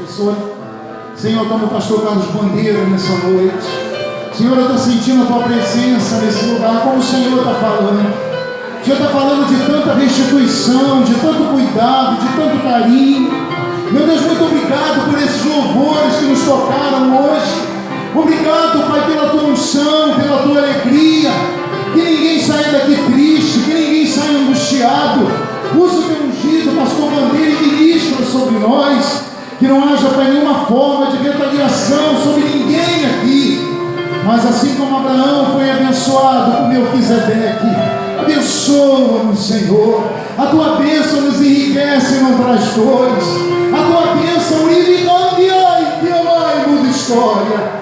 abençoe. Senhor, toma o pastor Carlos Bandeira nessa noite. Senhor, eu estou sentindo a tua presença nesse lugar, como o Senhor está falando. O Senhor está falando de tanta restituição, de tanto cuidado, de tanto carinho. Meu Deus, muito obrigado por esses louvores que nos tocaram hoje. Obrigado, Pai, pela tua unção, pela tua alegria. Que ninguém saia daqui triste, que ninguém saia angustiado. Usa o teu ungido, pastor Bandeira, e ministra sobre nós. Que não haja, Pai, nenhuma forma de retaliação sobre ninguém aqui. Mas assim como Abraão foi abençoado por Melquisedeque, abençoa-nos, Senhor. A tua bênção nos enriquece e não traz dores. A tua bênção muda história.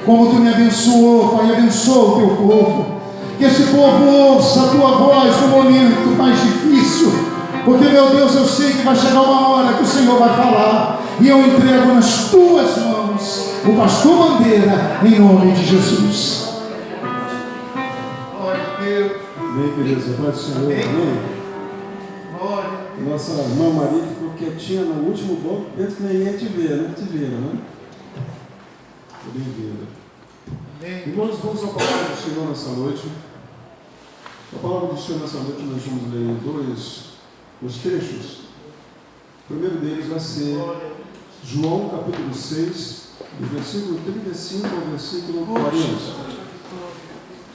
Como tu me abençoou, Pai, abençoa o teu povo. Que esse povo ouça a tua voz no momento mais difícil. Porque, meu Deus, eu sei que vai chegar uma hora que o Senhor vai falar. E eu entrego nas tuas mãos o pastor Bandeira, em nome de Jesus. Glória a Deus. Amém, queridos. A paz do Senhor. Amém. Glória. Nossa irmã Maria ficou quietinha no último banco, penso que nem ia te ver, né? Te viram, né? Bem-vinda. Amém. Irmãos, vamos à palavra do Senhor nessa noite. A palavra do Senhor nessa noite nós vamos ler dois trechos. O primeiro deles vai ser João capítulo 6, do versículo 35 ao versículo 40.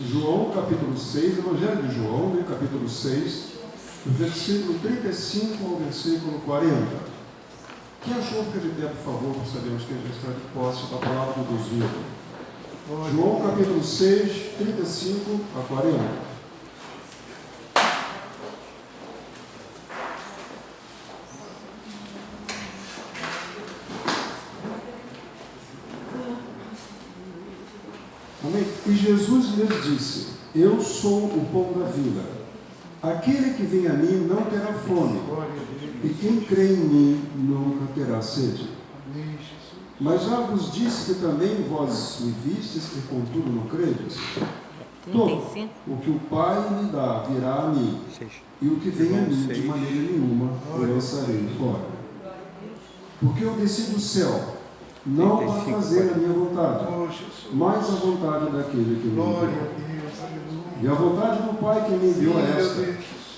João capítulo 6, Evangelho de João, né, capítulo 6, do versículo 35 ao versículo 40. Quem achou, fica de pé, por favor, para sabermos que a gente está de posse da palavra do Deus vivo. João capítulo 6, 35 a 40. Amém? E Jesus lhes disse: Eu sou o pão da vida. Aquele que vem a mim não terá fome, e quem crê em mim nunca terá sede. Mas já vos disse que também vós me vistes e contudo não credes. Todo o que o Pai me dá virá a mim, e o que vem a mim de maneira nenhuma o lançarei fora. Porque eu desci do céu, não para fazer a minha vontade, mas a vontade daquele que me enviou. E a vontade do Pai que me enviou é esta: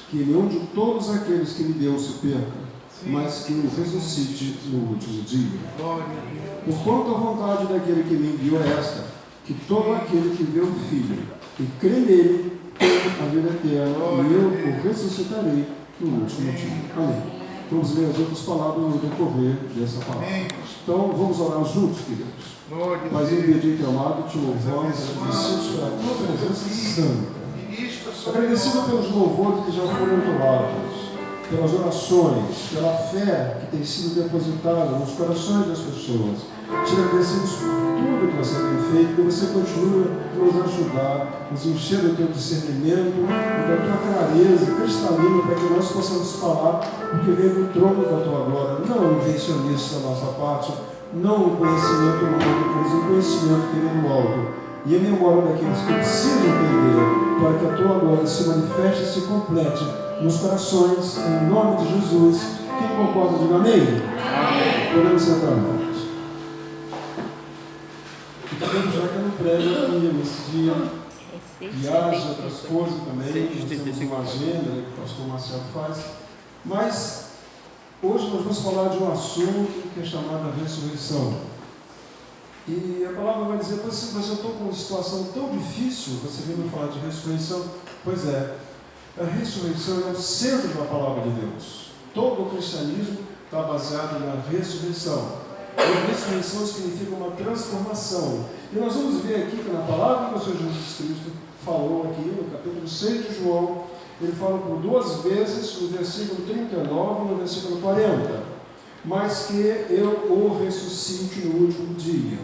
que nenhum de todos aqueles que me deu se perca, mas que o ressuscite no último dia. Porquanto a vontade daquele que me enviou é esta: que todo aquele que vê o Filho e crê nele tem a vida eterna, e eu o ressuscitarei no último dia. Amém. Vamos ler as outras palavras no decorrer dessa palavra. Então, vamos orar juntos, queridos. Paizinho bendito e amado, te louvamos, agradecidos pela tua presença santa. Agradecido pelos louvores que já foram entoados, pelas orações, pela fé que tem sido depositada nos corações das pessoas. Te agradecemos por tudo que você tem feito, que você continua a nos ajudar, nos encher do teu discernimento e da tua clareza cristalina, para que nós possamos falar o que vem do trono da tua glória, não o invencionista da nossa parte, não o conhecimento humano, mas o conhecimento que vem do alto. E a memória daqueles que precisam entender, para que a tua glória se manifeste e se complete nos corações, em nome de Jesus. Quem concorda, diga amém. Amém. Podemos sentar, irmãos. E também, já que eu não prego aqui nesse dia, viagem, outras coisas também, nós temos uma agenda que o pastor Marcelo faz, mas hoje nós vamos falar de um assunto que é chamado ressurreição. E a palavra vai dizer: mas eu estou com uma situação tão difícil, você vem me falar de ressurreição? Pois é, a ressurreição é o centro da palavra de Deus. Todo o cristianismo está baseado na ressurreição. E ressurreição significa uma transformação. E nós vamos ver aqui que na palavra que o Senhor Jesus Cristo falou aqui, no capítulo 6 de João, ele fala por duas vezes, no versículo 39 e no versículo 40, mas que eu o ressuscite no último dia.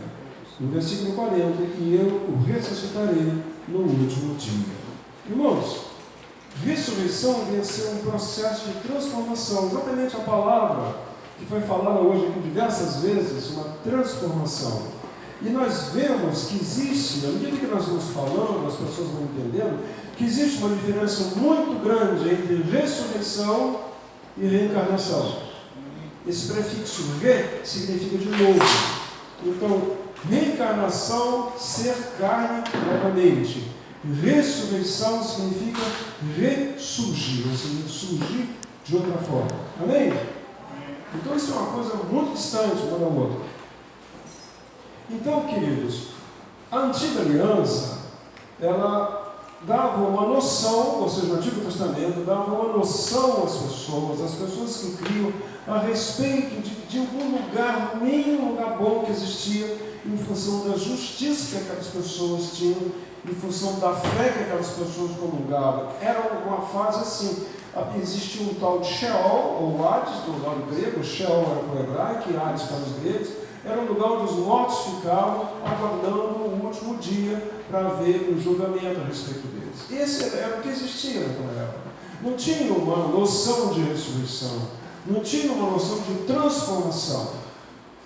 No versículo 40, e eu o ressuscitarei no último dia. Irmãos, ressurreição vem a ser um processo de transformação. Exatamente a palavra que foi falada hoje aqui diversas vezes, uma transformação. E nós vemos que existe, à medida que nós vamos falando, as pessoas vão entendendo, que existe uma diferença muito grande entre ressurreição e reencarnação. Esse prefixo re significa de novo. Então, reencarnação, ser carne novamente. Ressurreição significa ressurgir, ou seja, surgir de outra forma. Amém? Então isso é uma coisa muito distante uma da outra. Então, queridos, a antiga aliança, ela dava uma noção, ou seja, o Antigo Testamento dava uma noção às pessoas que criam, a respeito de algum lugar, nenhum lugar bom que existia, em função da justiça que aquelas pessoas tinham, em função da fé que aquelas pessoas comungavam. Era uma fase assim. Existia um tal de Sheol, ou Hades, do lado grego. Sheol era para o hebraico e Hades para os gregos. Era um lugar onde os mortos ficavam aguardando o último dia para ver o julgamento a respeito deles. Esse era o que existia naquela época. Não tinha uma noção de ressurreição, não tinha uma noção de transformação.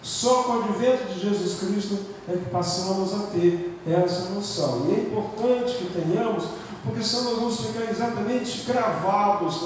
Só com o advento de Jesus Cristo é que passamos a ter essa noção. E é importante que tenhamos, porque senão nós vamos ficar exatamente cravados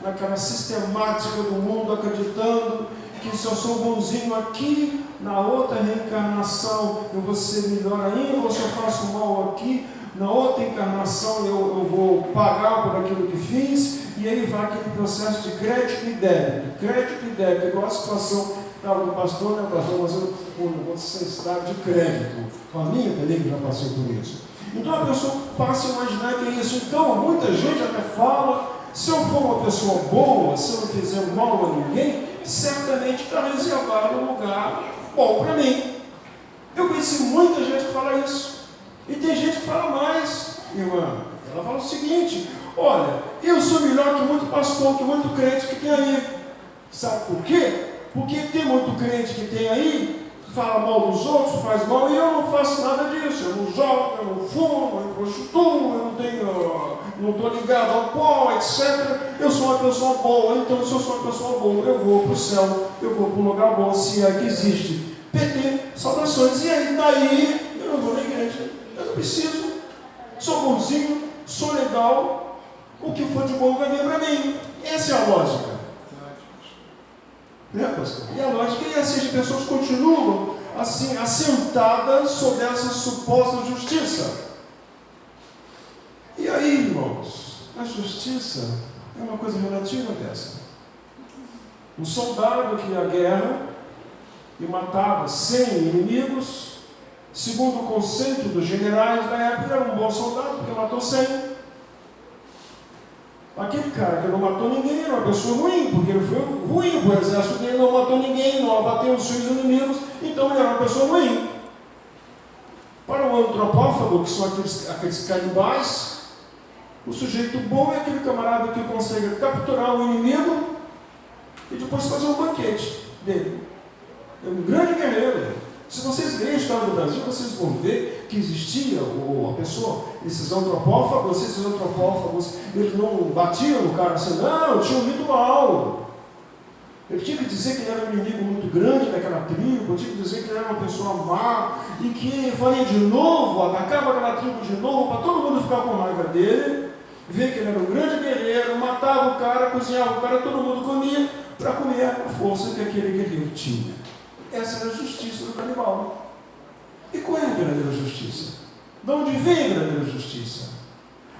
naquela sistemática do mundo, acreditando que se eu sou bonzinho aqui, na outra reencarnação eu vou ser melhor ainda, ou se eu faço mal aqui, na outra encarnação eu vou pagar por aquilo que fiz, e aí vai aquele processo de crédito e débito, igual a situação estava do pastor, né, pastor, mas eu não vou ser estado de crédito. A minha também que já passei por isso. Então a pessoa passa a imaginar que é isso. Então muita gente até fala, se eu for uma pessoa boa, se eu não fizer mal a ninguém, certamente está reservado um lugar bom para mim. Eu conheci muita gente que fala isso. E tem gente que fala mais, irmã. Ela fala o seguinte: olha, eu sou melhor que muito pastor, que muito crente que tem aí. Sabe por quê? Porque tem muito crente que tem aí, fala mal dos outros, faz mal, e eu não faço nada disso. Eu não jogo, eu não fumo, eu não prostituo, eu não estou ligado ao pó, etc. Eu sou uma pessoa boa, então se eu sou uma pessoa boa, eu vou para o céu, eu vou para um lugar bom, se é que existe. PT, saudações. E aí, daí, eu não vou na igreja, eu não preciso. Sou bonzinho, sou legal, o que for de bom vai vir para mim. Essa é a lógica. Né, pastor? E a lógica é assim: as pessoas continuam assim, assentadas sob essa suposta justiça. E aí, irmãos, a justiça é uma coisa relativa dessa. Um soldado que ia à guerra e matava 100 inimigos, segundo o conceito dos generais da época, era um bom soldado porque matou 100. Aquele cara que não matou ninguém era uma pessoa ruim, porque ele foi ruim para o exército dele, não matou ninguém, não abateu os seus inimigos, então ele era uma pessoa ruim. Para o antropófago, que são aqueles canibais, o sujeito bom é aquele camarada que consegue capturar o inimigo e depois fazer um banquete dele. É um grande guerreiro. Se vocês lerem a história do Brasil, vocês vão ver que existia a pessoa, esses antropófagos, eles não batiam no cara assim, não, tinha um ritual. Ele tinha que dizer que ele era um inimigo muito grande daquela tribo, tinha que dizer que ele era uma pessoa má, e que faria de novo, atacava aquela tribo de novo, para todo mundo ficar com raiva dele, ver que ele era um grande guerreiro, matava o cara, cozinhava o cara, todo mundo comia, para comer a força que aquele guerreiro tinha. Essa era a justiça do canibal. E qual é a verdadeira justiça? De onde vem a verdadeira justiça?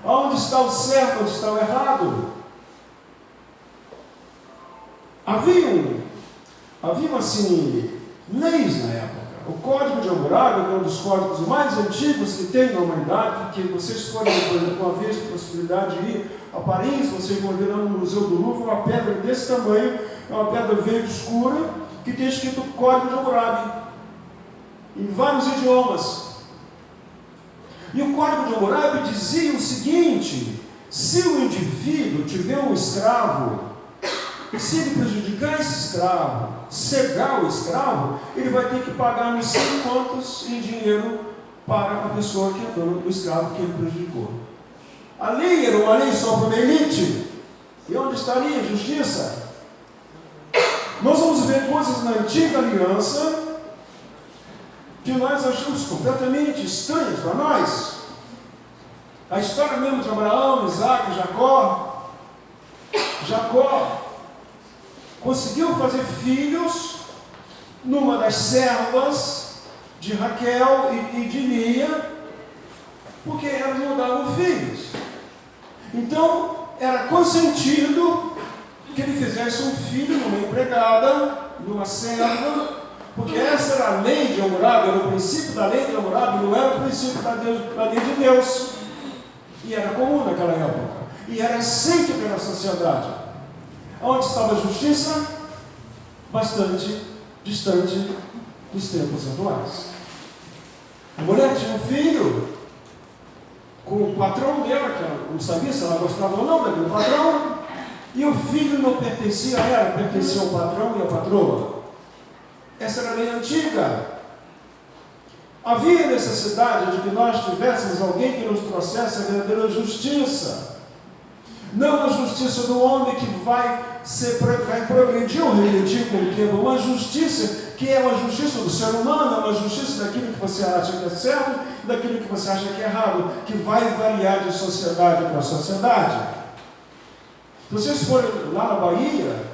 Aonde está o certo, onde está o errado? Haviam assim, leis na época. O Código de Hammurabi, que é um dos códigos mais antigos que tem na humanidade, porque vocês forem, por exemplo, uma vez, a possibilidade de ir a Paris, vocês vão ver lá no Museu do Louvre uma pedra desse tamanho, é uma pedra verde escura, que tem escrito Código de Hammurabi, em vários idiomas. E o Código de Hammurabi dizia o seguinte: se o indivíduo tiver um escravo, e se ele prejudicar esse escravo, cegar o escravo, ele vai ter que pagar não sei quantos em dinheiro para a pessoa que é dona do escravo que ele prejudicou. A lei era uma lei só para uma elite. E onde estaria a justiça? Nós vamos ver coisas na antiga aliança que nós achamos completamente estranhas para nós. A história mesmo de Abraão, Isaac, Jacó, conseguiu fazer filhos numa das servas de Raquel e de Lia, porque elas não davam filhos. Então, era consentido que ele fizesse um filho numa empregada, numa serva, porque essa era a lei de Hammurabi, era o princípio da lei de Hammurabi, não era o princípio da lei de Deus. E era comum naquela época. E era aceito pela sociedade. Onde estava a justiça? Bastante distante dos tempos atuais. A mulher tinha um filho com o patrão dela, que ela não sabia se ela gostava ou não daquele patrão, e o filho não pertencia a ela, pertencia ao patrão e à patroa. Essa era a lei antiga. Havia necessidade de que nós tivéssemos alguém que nos trouxesse a verdadeira justiça. Não a justiça do homem que vai progredir ou regredir com o tempo, uma justiça que é uma justiça do ser humano, uma justiça daquilo que você acha que é certo, daquilo que você acha que é errado, que vai variar de sociedade para sociedade. Se vocês forem lá na Bahia,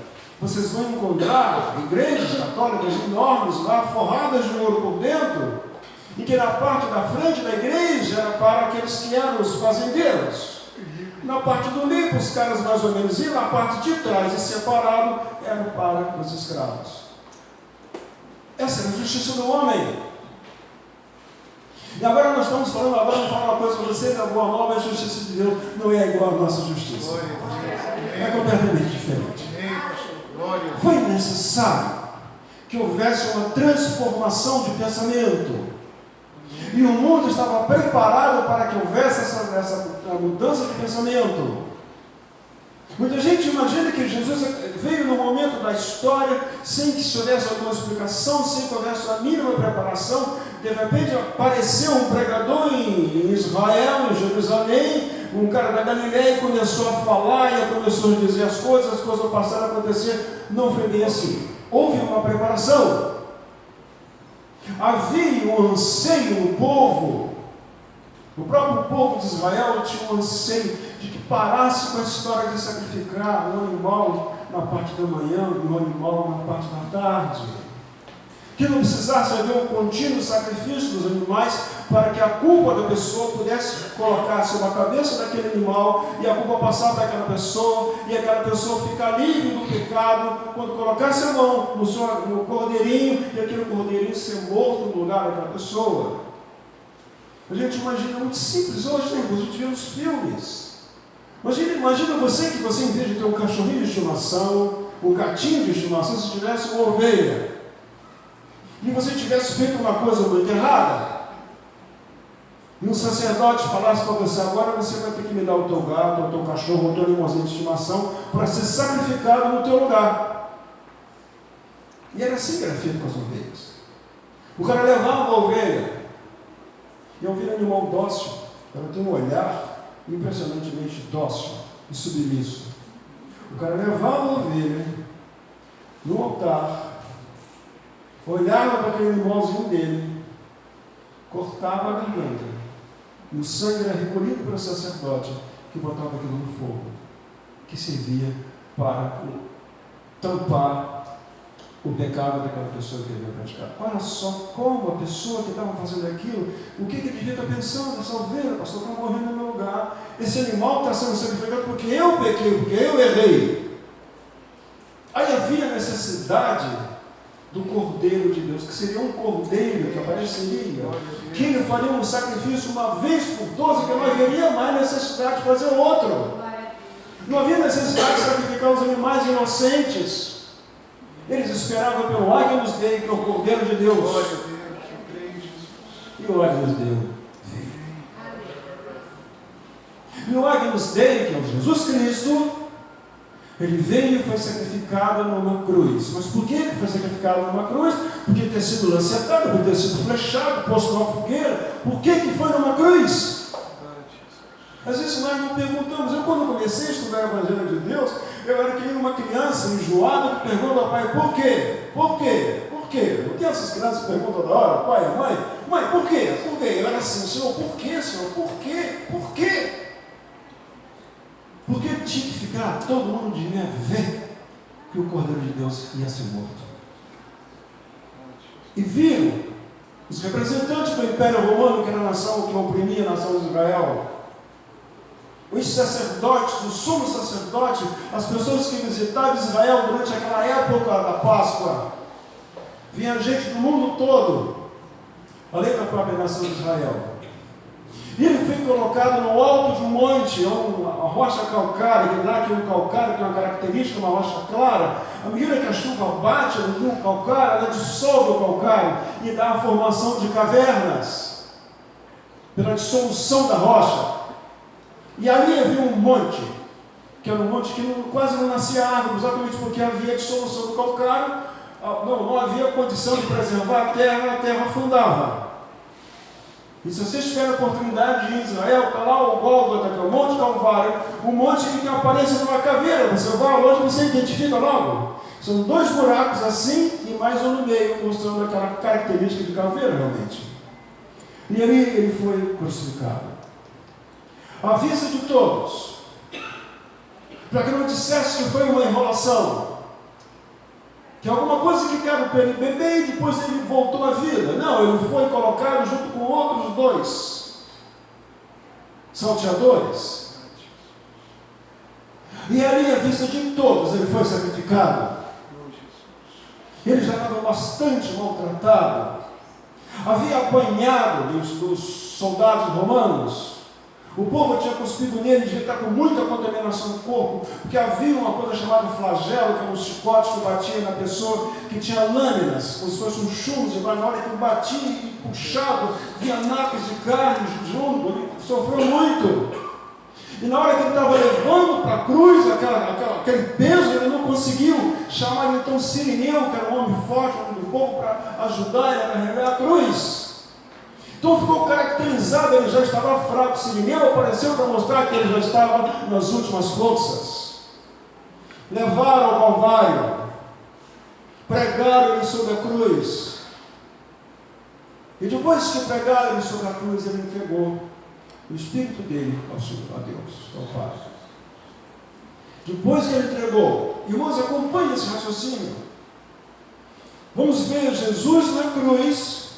vocês vão encontrar igrejas católicas enormes lá, forradas de ouro por dentro, e que na parte da frente da igreja era para aqueles que eram os fazendeiros. Na parte do meio, os caras mais ou menos iam, na parte de trás e separado, eram para os escravos. Essa era a justiça do homem. E agora nós estamos falando, agora eu vou falar uma coisa para vocês, a boa nova, a justiça de Deus não é igual à nossa justiça. É completamente diferente. Foi necessário que houvesse uma transformação de pensamento. E o mundo estava preparado para que houvesse essa mudança de pensamento. Muita gente imagina que Jesus veio no momento da história sem que se houvesse alguma explicação, sem que houvesse a mínima preparação. De repente apareceu um pregador em Israel, em Jerusalém, um cara da Galileia, e começou a falar e começou a dizer as coisas passaram a acontecer. Não foi bem assim. Houve uma preparação. Havia um anseio no povo. O próprio povo de Israel tinha um anseio de que parasse com a história de sacrificar um animal na parte da manhã e um animal na parte da tarde. Que não precisasse haver um contínuo sacrifício dos animais para que a culpa da pessoa pudesse colocar sobre a cabeça daquele animal e a culpa passar para aquela pessoa e aquela pessoa ficar livre do pecado quando colocasse a mão no cordeirinho e aquele cordeirinho ser morto no lugar daquela pessoa. A gente imagina muito simples hoje, né? A gente vê nos filmes. Imagina você que você, em vez de ter um cachorrinho de estimação, um gatinho de estimação, se tivesse uma ovelha, e você tivesse feito uma coisa muito errada, e um sacerdote falasse para você: agora você vai ter que me dar o teu gato, o teu cachorro, o teu animalzinho de estimação, para ser sacrificado no teu lugar. E era assim que era feito com as ovelhas. O cara levava a ovelha, e a ovelha é um animal dócil, ela tem um olhar impressionantemente dócil e submisso. O cara levava a ovelha no altar, olhava para aquele animalzinho dele, cortava a garganta, e o sangue era recolhido pelo sacerdote, que botava aquilo no fogo, que servia para tampar o pecado daquela pessoa que ele ia praticar. Olha só como a pessoa que estava fazendo aquilo, o que ele devia estar pensando? Essa ovelha, pastor, está morrendo no meu lugar. Esse animal está sendo sacrificado porque eu pequei, porque eu errei. Aí havia necessidade do Cordeiro de Deus, que seria um cordeiro que apareceria, que ele faria um sacrifício uma vez por todas, que não haveria mais necessidade de fazer outro. Não havia necessidade de sacrificar os animais inocentes. Eles esperavam pelo Agnus Dei, que é o Cordeiro de Deus. E o Agnus Dei. E o Agnus Dei, que é o Jesus Cristo, ele veio e foi sacrificado numa cruz. Mas por que ele foi sacrificado numa cruz? Porque ter sido lancetado, por ter sido flechado, posto numa fogueira. Por que foi numa cruz? Às vezes nós não perguntamos. Eu, quando comecei a estudar o Evangelho de Deus, eu era que nem uma criança enjoada que pergunta ao pai: por quê? Por quê? Por quê? Por que essas crianças perguntam toda hora? Pai, mãe, por quê? Por quê? Eu era assim: Senhor, por quê, Senhor? Por quê? Por quê? Porque tinha que ficar todo mundo de minha ver. que o Cordeiro de Deus ia ser morto. E viram os representantes do Império Romano, que era a nação que oprimia a nação de Israel, os sacerdotes, o sumo sacerdote, as pessoas que visitavam Israel durante aquela época da Páscoa. Vinha gente do mundo todo, além da própria nação de Israel. E ele foi colocado no alto de um monte, uma rocha calcária, que dá aqui um calcário, que é uma característica, uma rocha clara. À medida que a chuva bate no calcário, ela dissolve o calcário e dá a formação de cavernas, pela dissolução da rocha. E ali havia um monte, que era um monte que quase não nascia árvore, exatamente porque havia dissolução do calcário, não havia condição de preservar a terra afundava. E se vocês tiverem a oportunidade de ir em Israel, está lá o Gólgota, que é o Monte Calvário, um monte que tem a aparência de uma caveira. Você vai longe, você identifica logo. São 2 buracos assim e mais um no meio, mostrando aquela característica de caveira realmente. E ali ele foi crucificado. À vista de todos, para que não dissesse que foi uma enrolação, que é alguma coisa que quero para ele beber e depois ele voltou à vida. Não, ele foi colocado junto com outros 2 salteadores. E ali, à vista de todos, ele foi sacrificado. Ele já estava bastante maltratado. Havia apanhado dos soldados romanos. O povo tinha cuspido nele, devia estar com muita contaminação no corpo, porque havia uma coisa chamada flagelo, que eram os chicotes que batiam na pessoa, que tinha lâminas, como se fosse um chumbo, na hora que batia e puxava, vinha nacos de carne junto, ele sofreu muito. E na hora que ele estava levando para a cruz aquele peso, ele não conseguiu chamar então Sirineu, que era um homem forte, um homem do povo, para ajudar ele a carregar a cruz. Então ficou caracterizado, ele já estava fraco. Sirineu apareceu para mostrar que ele já estava nas últimas forças. Levaram ao Calvário, pregaram ele sobre a cruz. E depois que pregaram ele sobre a cruz, ele entregou o espírito dele ao Senhor, a Deus, ao Pai. Depois que ele entregou, irmãos, acompanhem esse raciocínio. Vamos ver Jesus na cruz.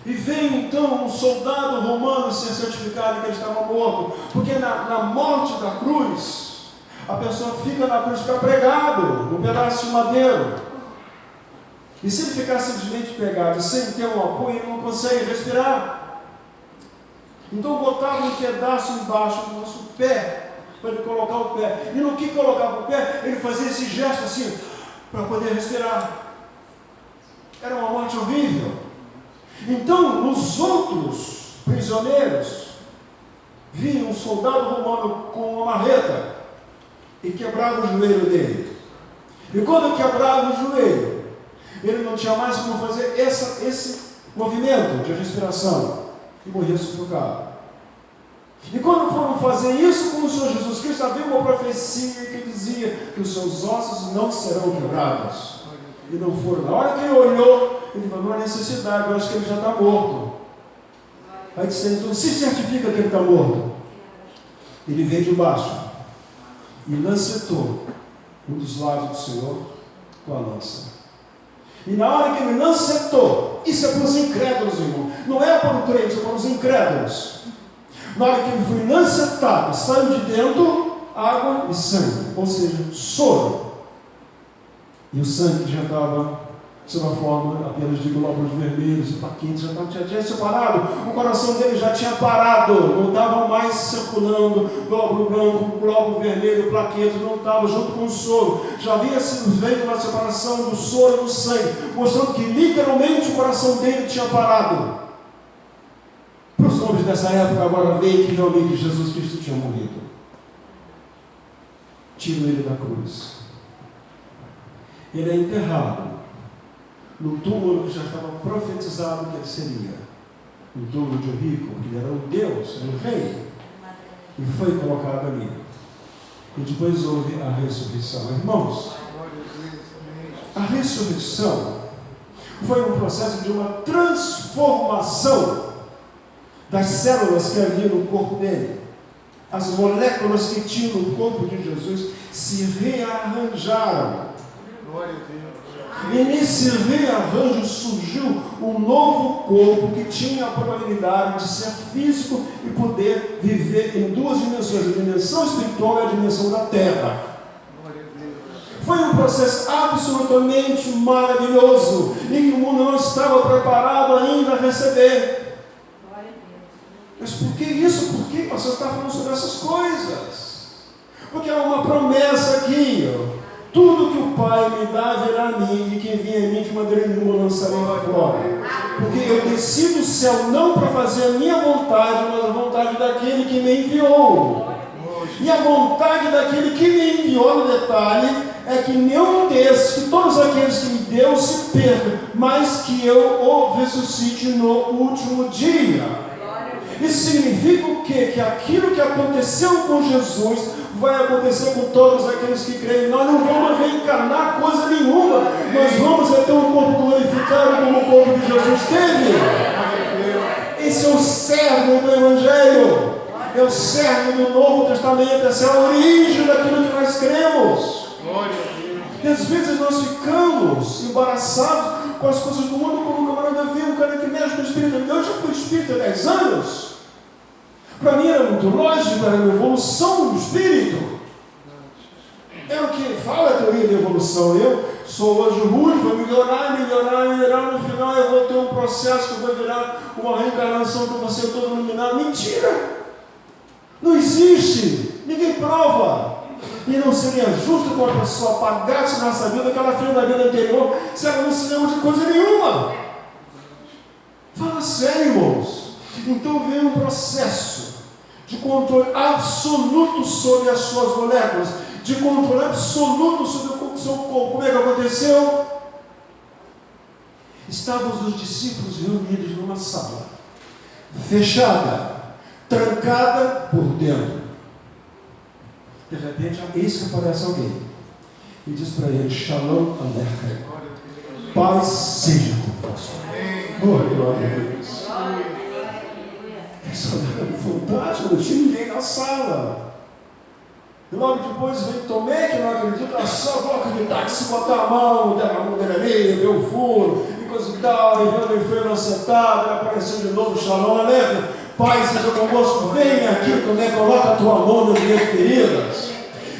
E veio então um soldado romano ser certificado que ele estava morto, porque na morte da cruz, a pessoa fica na cruz, fica pregado num pedaço de madeiro. E se ele ficar simplesmente pegado, sem ter um apoio, ele não consegue respirar. Então botava um pedaço embaixo do nosso pé, para ele colocar o pé. E no que colocava o pé, ele fazia esse gesto assim, para poder respirar. Era uma morte horrível. Então, nos outros prisioneiros, vinha um soldado romano com uma marreta e quebrava o joelho dele. E quando quebrava o joelho, ele não tinha mais como fazer esse movimento de respiração e morria sufocado. E quando foram fazer isso com o Senhor Jesus Cristo, havia uma profecia que dizia que os seus ossos não serão quebrados. E não foram. Na hora que ele olhou, ele falou, não há necessidade, eu acho que ele já está morto. Aí disse, então se certifica que ele está morto. Ele veio de baixo e lancetou um dos lados do Senhor com a lança. E na hora que ele lancetou, isso é para os incrédulos, irmão. Não é para o crente, é para os incrédulos. Na hora que ele foi lancetado, saiu de dentro água e sangue, ou seja, soro. E o sangue já estava sob a forma apenas de glóbulos vermelhos e paquetes, já tinha separado, o coração dele já tinha parado, não estava mais circulando glóbulo branco, glóbulo vermelho, plaquetas, não estava junto com o soro, já havia sido feita uma separação do soro e do sangue, mostrando que literalmente o coração dele tinha parado. Para os homens dessa época, agora veio que realmente Jesus Cristo tinha morrido. Tiram ele da cruz. Ele é enterrado no túmulo que já estava profetizado que ele seria. No túmulo de um rico, porque ele era um Deus, era um rei. E foi colocado ali. E depois houve a ressurreição. Irmãos, a ressurreição foi um processo de uma transformação das células que havia no corpo dele. as moléculas que tinham no corpo de Jesus se rearranjaram. Glória a Deus. E nesse rearranjo surgiu um novo corpo que tinha a probabilidade de ser físico e poder viver em duas dimensões, a dimensão espiritual e a dimensão da terra. Foi um processo absolutamente maravilhoso e que o mundo não estava preparado ainda a receber. Mas por que isso? Por que você está falando sobre essas coisas? Porque há uma promessa aqui, ó. Tudo que o Pai me dá virá a mim, e quem vier a mim de maneira nenhuma lançarei fora. Porque eu desci do céu não para fazer a minha vontade, mas a vontade daquele que me enviou. E a vontade daquele que me enviou, no detalhe, é que nenhum desses, que todos aqueles que me deu se percam, mas que eu o ressuscite no último dia. Isso significa o quê? Que aquilo que aconteceu com Jesus vai acontecer com todos aqueles que creem. Nós não vamos reencarnar coisa nenhuma. Nós vamos ter um corpo glorificado como o corpo que Jesus teve. Esse é o cerne do Evangelho. É o cerne do Novo Testamento. Essa é a origem daquilo que nós cremos. E às vezes nós ficamos embaraçados com as coisas do mundo, como o camarada vê, um cara que mexe com o espírito. Eu já fui espírita há 10 anos. Para mim era muito lógico, era uma evolução do espírito. É o que fala a teoria da evolução. Eu sou hoje ruim, vou melhorar, no final eu vou ter um processo que eu vou virar uma reencarnação que eu vou ser todo iluminado. Mentira! Não existe, ninguém prova. E não seria justo que uma pessoa pagasse nessa vida que ela fez na vida anterior se ela não se lembra de coisa nenhuma. Fala sério, irmãos. Então vem um processo de controle absoluto sobre as suas moléculas, de controle absoluto sobre o seu corpo. Como é que aconteceu? Estavam os discípulos reunidos numa sala, fechada, trancada por dentro. De repente, eis que aparece alguém e diz para ele: Shalom Aleichem, paz seja convosco. Glória a Deus. Isso é fantástico, não tinha ninguém na sala. E logo depois vem Tomé, que não acredita, só vou acreditar que se botar a mão dele ali, ver o furo, e coisa e tal, e vendo o enfermo sentado, ele apareceu de novo: Shalom Aleichem, Pai seja convosco, vem aqui, Tomé, coloca a tua mão nas minhas feridas.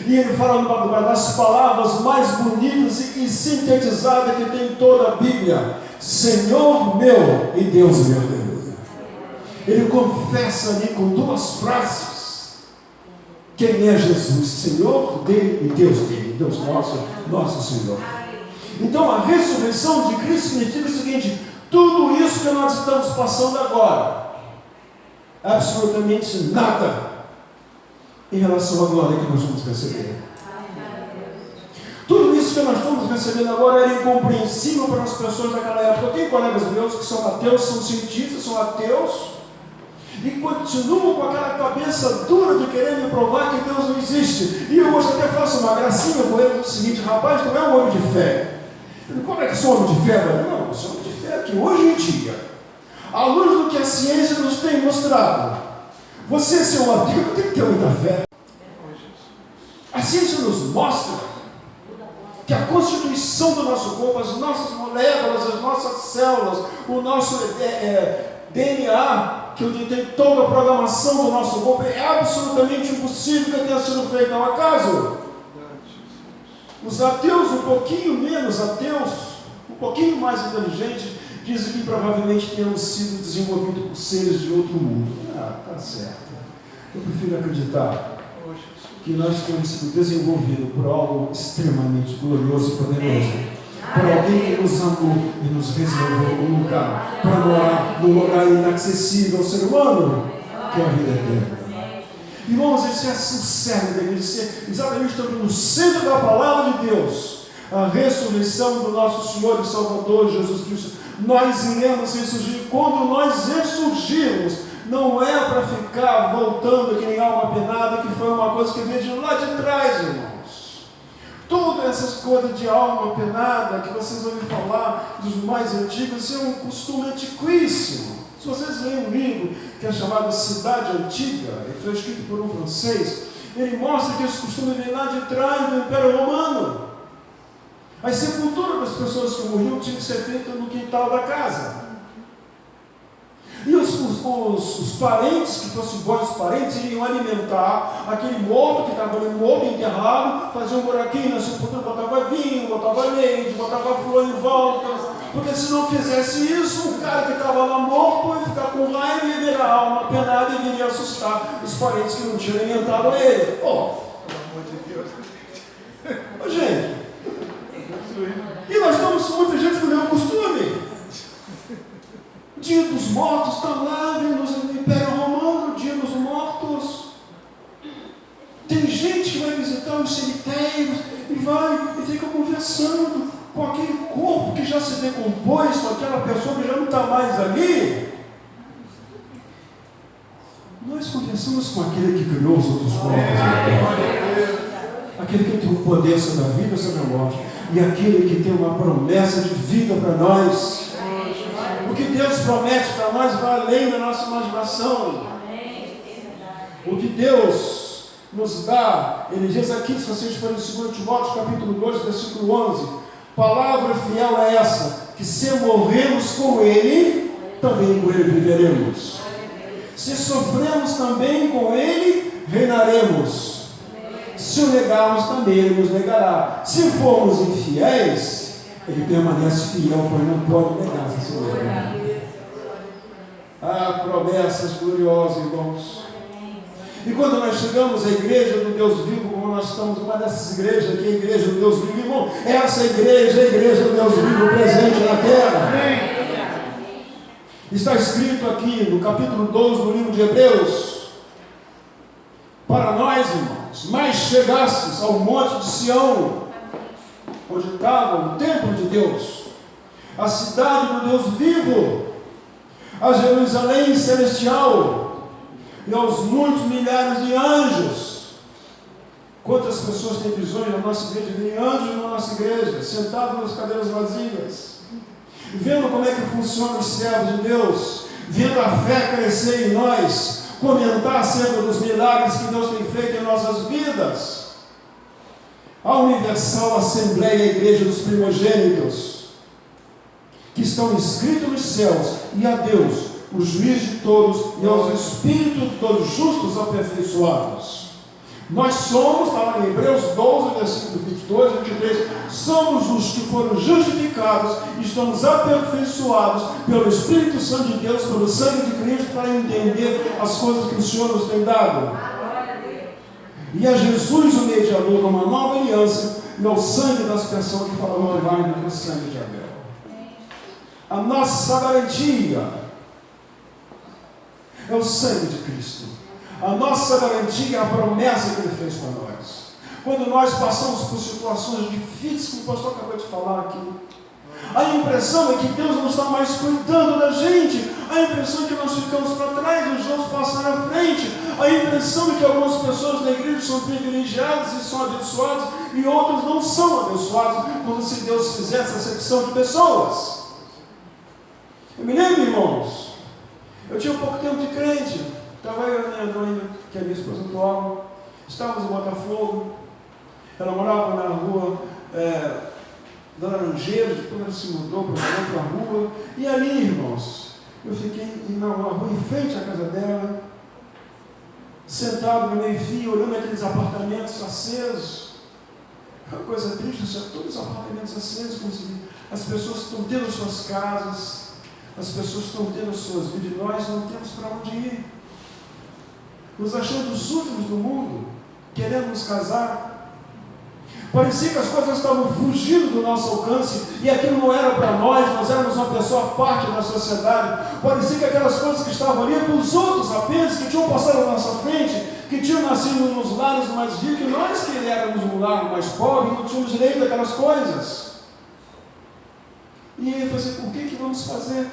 E ele fala das palavras mais bonitas e sintetizadas que tem em toda a Bíblia: Senhor meu e Deus meu Deus. Ele confessa ali com duas frases quem é Jesus: Senhor dele e Deus dele, Deus nosso Senhor. Então a ressurreição de Cristo significa o seguinte: tudo isso que nós estamos passando agora, absolutamente nada em relação à glória que nós vamos receber. Tudo isso que nós estamos recebendo agora era incompreensível para as pessoas daquela época. Eu tenho colegas meus que são ateus, são cientistas, são ateus, e continuam com aquela cabeça dura de querer me provar que Deus não existe. E eu hoje até faço uma gracinha com ele, no seguinte: rapaz, tu é um homem de fé. Como é que sou homem de fé? Não, eu sou homem de fé que hoje em dia, à luz do que a ciência nos tem mostrado, você ser um ateu tem que ter muita fé. A ciência nos mostra que a constituição do nosso corpo, as nossas moléculas, as nossas células, o nosso DNA, que tem toda a programação do nosso corpo, é absolutamente impossível que tenha sido feito ao acaso. Os ateus, um pouquinho menos ateus, um pouquinho mais inteligentes, dizem que provavelmente tenham sido desenvolvidos por seres de outro mundo. Tá certo. Eu prefiro acreditar que nós temos sido desenvolvidos por algo extremamente glorioso e poderoso, por alguém que nos amou e nos reservou um lugar para morar num lugar inacessível ao ser humano, que é a vida eterna. Irmãos, esse é o cerne da igreja, exatamente estamos no centro da palavra de Deus, a ressurreição do nosso Senhor e Salvador Jesus Cristo. Nós iremos ressurgir. Quando nós ressurgirmos, não é para ficar voltando que nem alma penada, que foi uma coisa que veio de lá de trás, irmãos. Todas essas coisas de alma penada que vocês ouvem falar dos mais antigos, isso é um costume antiquíssimo. Se vocês lerem um livro que é chamado Cidade Antiga, ele foi escrito por um francês, ele mostra que esse costume vem lá de trás do Império Romano. A sepultura das pessoas que morriam tinha que ser feita no quintal da casa. E os parentes, que fossem bons parentes, iriam alimentar aquele morto que estava ali morto, enterrado, faziam um buraquinho na sepultura, botava vinho, botava leite, botava flor em volta, porque se não fizesse isso, o cara que estava lá morto ia ficar com raiva e virar a alma penada e viria assustar os parentes que não tinham alimentado ele. Pelo amor de Deus. Ô, gente, e nós estamos com muita gente que não é um costume. Dia dos Mortos está lá, vendo no Império Romano, Dia dos Mortos. Tem gente que vai visitar os cemitérios e vai e fica conversando com aquele corpo que já se decompôs, com aquela pessoa que já não está mais ali. Nós conversamos com aquele que criou os outros corpos, aquele que tem o poder sobre a vida e sobre a morte, e aquele que tem uma promessa de vida para nós. O que Deus promete para nós vai além da nossa imaginação. O que Deus nos dá, ele diz aqui, se vocês forem em 2 Timóteo, capítulo 2, versículo 11, palavra fiel é essa, que se morremos com ele, também com ele viveremos. Se sofremos também com ele, reinaremos. Se o negarmos, também ele nos negará. Se formos infiéis, ele permanece fiel, pois não pode negar essa soberania. Ah, promessas gloriosas, irmãos. E quando nós chegamos à igreja do Deus vivo, como nós estamos numa dessas igrejas aqui, a igreja do Deus vivo, irmão, essa igreja é a igreja do Deus vivo presente na terra. Está escrito aqui no capítulo 12 do livro de Hebreus: para nós, irmãos, mais chegastes ao monte de Sião, onde estava o templo de Deus, a cidade do Deus vivo, a Jerusalém celestial, e aos muitos milhares de anjos. Quantas pessoas têm visões na nossa igreja? Vem anjos na nossa igreja, sentados nas cadeiras vazias, vendo como é que funcionam os servos de Deus, vendo a fé crescer em nós, comentar acerca dos milagres que Deus tem feito em nossas vidas. A Universal Assembleia, a Igreja dos Primogênitos, que estão inscritos nos céus, e a Deus, o juiz de todos, e aos espíritos de todos justos aperfeiçoados. Nós somos, está lá em Hebreus 12, versículo 22 e 23, somos os que foram justificados e estamos aperfeiçoados pelo Espírito Santo de Deus, pelo sangue de Cristo, para entender as coisas que o Senhor nos tem dado. E a Jesus o mediador, uma nova aliança, e ao sangue da aspersão que falou que vai no sangue de Abel. A nossa garantia é o sangue de Cristo. A nossa garantia é a promessa que Ele fez para nós. Quando nós passamos por situações difíceis, como o pastor acabou de falar aqui, a impressão é que Deus não está mais cuidando da gente. A impressão é que nós ficamos para trás e os outros passam na frente. A impressão é que algumas pessoas na igreja são privilegiadas e são abençoadas e outras não são abençoadas, como se Deus fizesse acepção de pessoas. Eu me lembro, irmãos, eu tinha um pouco tempo de crente. Estava eu e a minha noiva, que é a minha esposa atual, estávamos em Botafogo. Ela morava na rua da Laranjeira, depois ela se mudou para outra rua. E ali, irmãos, eu fiquei na rua em frente à casa dela, sentado no meio-fio, olhando aqueles apartamentos acesos. Uma coisa triste, todos os apartamentos acesos, as pessoas estão tendo as suas casas, as pessoas estão tendo as suas vidas, e nós não temos para onde ir. Nos achando os últimos do mundo, querendo nos casar. Parecia que as coisas estavam fugindo do nosso alcance, e aquilo não era para nós éramos uma pessoa à parte da sociedade. Parecia que aquelas coisas que estavam ali eram para os outros apenas, que tinham passado na nossa frente, que tinham nascido nos lares mais ricos, e nós que éramos um lar mais pobre, não tínhamos direito àquelas coisas. E eu falei assim, o que vamos fazer?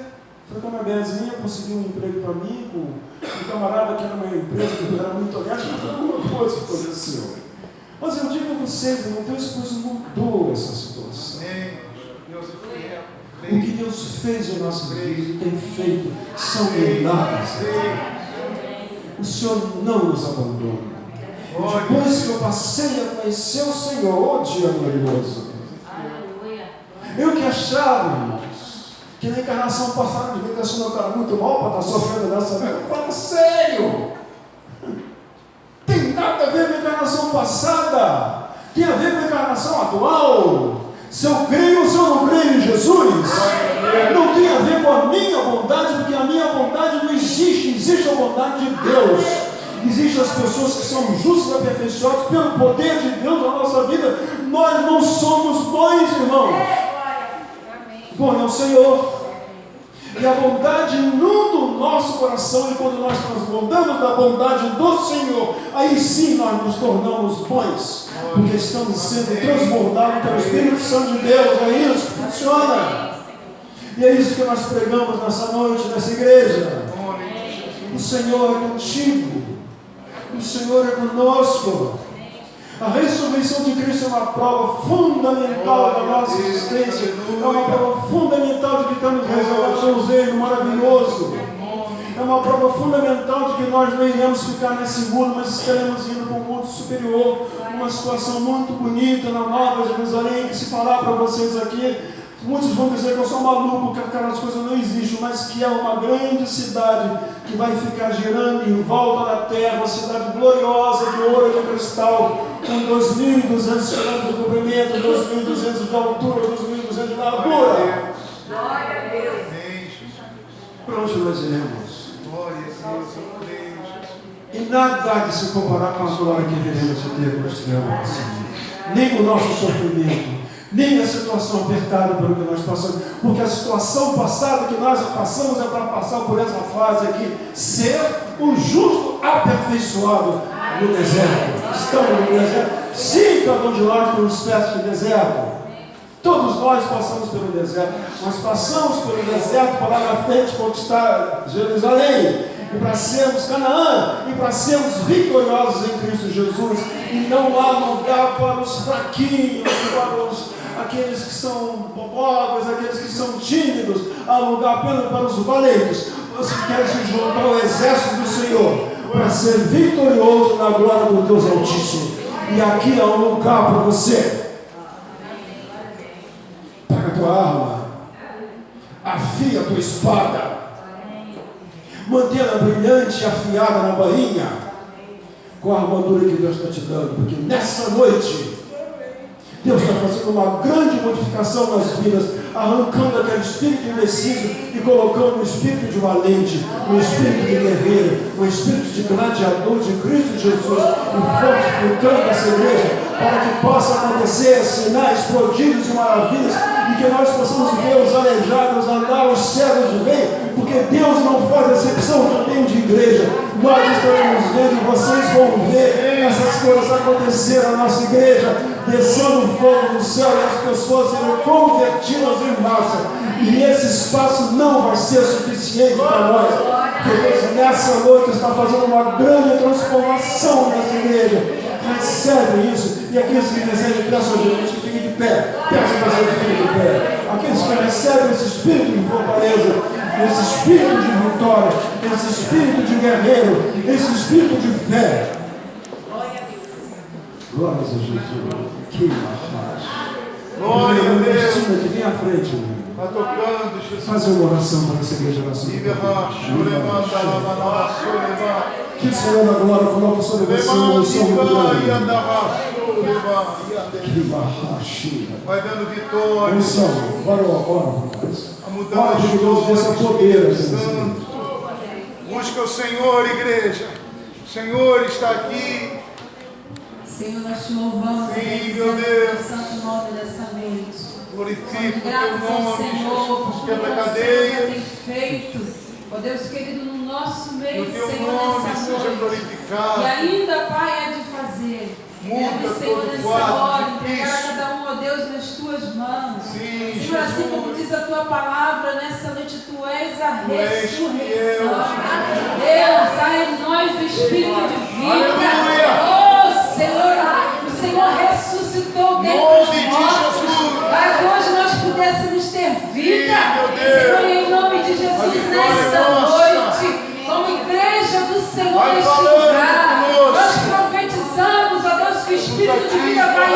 Foi com uma Bezinha, conseguiu um emprego para mim, com um camarada que era uma empresa que era muito honesto, mas foi alguma coisa que aconteceu. Mas eu digo a vocês, irmão, Deus mudou essa situação. O que Deus fez em nossas vidas e tem feito são milagres. O Senhor não nos abandona. Depois que eu passei a conhecer o Senhor, dia glorioso, eu que achava, irmãos, que na encarnação passada de vida assim, eu estava muito mal para estar sofrendo dessa vida. Fala sério! Tem nada a ver com a encarnação passada, tem a ver com a encarnação atual. Se eu creio ou se eu não creio em Jesus, não tem a ver com a minha bondade, porque a minha bondade não existe, existe a bondade de Deus. Existem as pessoas que são justas e aperfeiçoadas pelo poder de Deus na nossa vida. Nós não somos bons, irmãos. Bom é o Senhor. E a bondade inunda o nosso coração, e quando nós transbordamos da bondade do Senhor, aí sim nós nos tornamos bons, porque estamos sendo transbordados pelo Espírito Santo de Deus. É isso que funciona. E é isso que nós pregamos nessa noite, nessa igreja. O Senhor é contigo. O Senhor é conosco. A ressurreição de Cristo é uma prova fundamental da nossa existência. É uma prova fundamental de que estamos reservados a um reino maravilhoso. É uma prova fundamental de que nós não iremos ficar nesse mundo, mas estaremos indo para um mundo superior. Uma situação muito bonita na Nova Jerusalém, que se falar para vocês aqui, muitos vão dizer que eu sou maluco, que aquelas coisas não existem, mas que é uma grande cidade que vai ficar girando em volta da terra, uma cidade gloriosa de ouro e de cristal, com 2.200 quilômetros de comprimento, 2.200 de altura, 2.200 de largura. Glória a Deus. Para onde nós iremos? Glória a Deus. E nada há de se comparar com a glória que veremos a ter quando estivermos assim. Nem o nosso sofrimento, nem a situação apertada pelo que nós passamos, porque a situação passada que nós passamos é para passar por essa fase aqui, ser o justo aperfeiçoado no deserto. Estamos no deserto, sim, cada um de nós por uma espécie de deserto. Todos nós passamos pelo deserto, mas passamos pelo deserto para lá na frente conquistar Jerusalém, e para sermos Canaã, e para sermos vitoriosos em Cristo Jesus. E não há lugar para os fraquinhos, para aqueles que são bobocas, aqueles que são tímidos. Há lugar apenas para os valentes, os que querem se juntar ao exército do Senhor, para ser vitorioso na glória do Deus Altíssimo. E aqui há um lugar para você. Pega a tua arma, afia a tua espada, mantê-la brilhante e afiada na bainha, com a armadura que Deus está te dando, porque nessa noite Deus está fazendo uma grande modificação nas vidas, arrancando aquele espírito indeciso e colocando um espírito de valente, um espírito de guerreiro, um espírito de gladiador de Cristo Jesus, e fortificando essa igreja, para que possa acontecer sinais, prodígios e maravilhas, e que nós possamos ver os aleijados andar, os cegos ver, porque Deus não faz acepção também de igreja. Nós estaremos vendo, vocês vão ver essas coisas acontecer na nossa igreja, descendo fogo do céu e as pessoas serão convertidas em massa. E esse espaço não vai ser suficiente para nós, porque Deus nessa noite está fazendo uma grande transformação nessa igreja. Recebe isso, e aqueles que desejam, peçam a gente que fiquem de pé, peçam para que fiquem de pé. Aqueles que recebem esse espírito de fortaleza, esse espírito de vitória, esse espírito de guerreiro, esse espírito de fé. Glória a Jesus. Que maravilha. Glória a Deus. Que vem à frente, irmão. Está tocando, Jesus. Fazer uma oração para essa igreja oração. Que o Senhor da glória coloque sobre você uma unção muito grande. Vai dando vitória. Unção, ora. A mudar de Deus, esse poder. Busca o Senhor, igreja. O Senhor está aqui. Senhor, nós te louvamos. Sim, meu Deus. O santo nome dessa noite. Glorifica o teu Graças ao nome, Senhor, Jesus. por Quebra tudo que o Senhor cadeias. tem feito. Ó Deus querido, no nosso meio, Que o teu Senhor, nome nessa seja noite. glorificado. E ainda, Pai, há de fazer. Muda Senhor, todo nessa quadro hora, difícil. entregar a cada um, ó Deus, nas tuas mãos. Sim, Senhor, assim Jesus. como diz a tua palavra, nessa noite tu és a Tu és ressurreição. fiel, Deus, há em nós o Espírito de vida. Aleluia. Oh, Senhor, o Senhor ressuscitou dentre Nome os de mortos, Jesus. para que hoje nós pudéssemos ter vida. vida. meu Deus. Senhor, em nome de Jesus, A vitória nesta é nossa. noite, como igreja do Senhor Vai neste falando lugar, conosco. nós profetizamos, ó Deus, que o Espírito de vida vai